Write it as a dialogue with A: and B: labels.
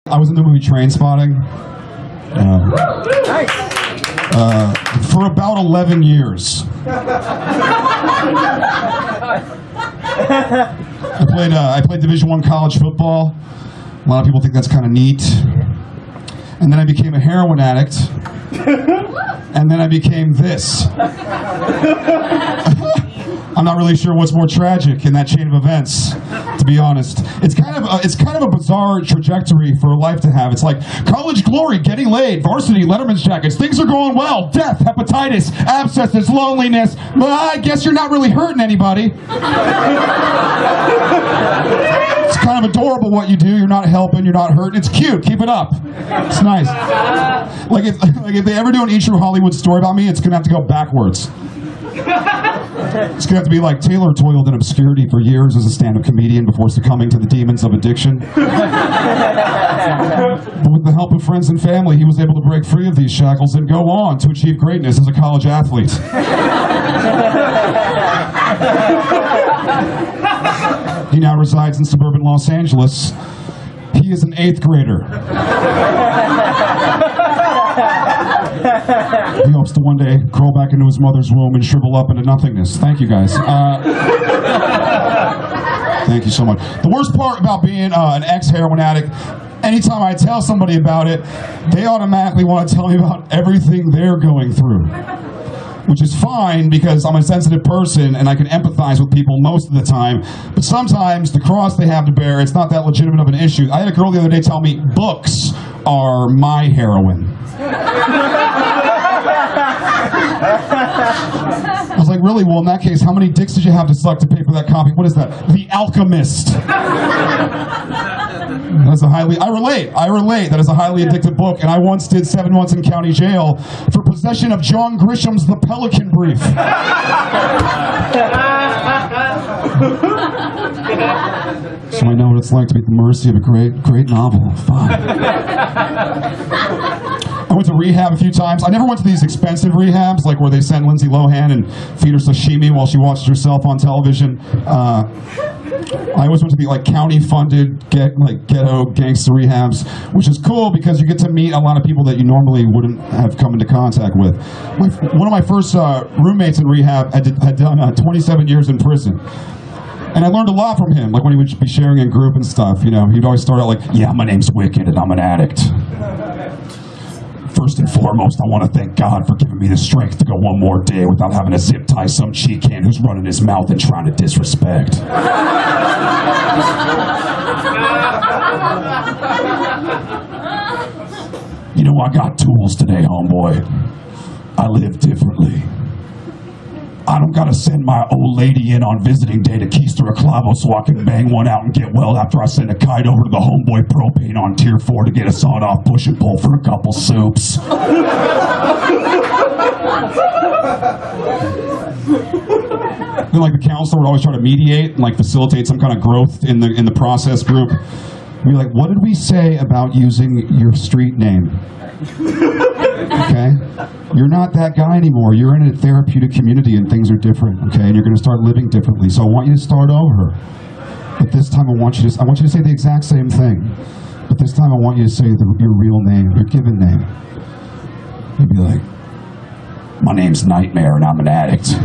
A: I was in the movie Trainspotting for about 11 years. I played Division I college football. A lot of people think that's kind of neat. And then I became a heroin addict. And then I became this. I'm not really sure what's more tragic in that chain of events, to be honest. It's kind of a bizarre trajectory for a life to have. It's like college glory, getting laid, varsity, Letterman's jackets, things are going well, death, hepatitis, abscesses, loneliness. Well, I guess you're not really hurting anybody. It's kind of adorable what you do. You're not helping, you're not hurting. It's cute. Keep it up. It's nice. Like if they ever do an E! True Hollywood story about me, it's going to have to go backwards. It's going to have to be like Taylor toiled in obscurity for years as a stand-up comedian before succumbing to the demons of addiction. But with the help of friends and family, he was able to break free of these shackles and go on to achieve greatness as a college athlete. He now resides in suburban Los Angeles. He is an 8th grader. He hopes to one day crawl back into his mother's womb and shrivel up into nothingness. Thank you, guys. Thank you so much. The worst part about being an ex-heroin addict, anytime I tell somebody about it, they automatically want to tell me about everything they're going through. Which is fine because I'm a sensitive person and I can empathize with people most of the time. But sometimes the cross they have to bear, it's not that legitimate of an issue. I had a girl the other day tell me, books are my heroin. I was like, really? Well, in that case, how many dicks did you have to suck to pay for that copy? What is that? The Alchemist. That's I relate. That is a highly addictive book, and I once did 7 months in county jail for possession of John Grisham's The Pelican Brief. So I know what it's like to be at the mercy of a great novel. Fine. I went to rehab a few times. I never went to these expensive rehabs, like where they send Lindsay Lohan and feed her sashimi while she watches herself on television. I always went to the county-funded ghetto gangster rehabs, which is cool because you get to meet a lot of people that you normally wouldn't have come into contact with. One of my first roommates in rehab had done 27 years in prison. And I learned a lot from him, like when he would be sharing in group and stuff, you know. He'd always start out like, yeah, my name's Wicked and I'm an addict. First and foremost, I want to thank God for giving me the strength to go one more day without having to zip tie some cheek can who's running his mouth and trying to disrespect. You know, I got tools today, homeboy. I live differently. I don't gotta send my old lady in on visiting day to keister a clavo so I can bang one out and get well after I send a kite over to the homeboy propane on tier 4 to get a sawed-off push and pull for a couple soups. Then, the counselor would always try to mediate and facilitate some kind of growth in the process group. Be like, what did we say about using your street name? Okay? You're not that guy anymore. You're in a therapeutic community and things are different, okay? And you're going to start living differently. So I want you to start over. But this time I want you to say the exact same thing. But this time I want you to say your real name, your given name. You'd be like, my name's Nightmare and I'm an addict.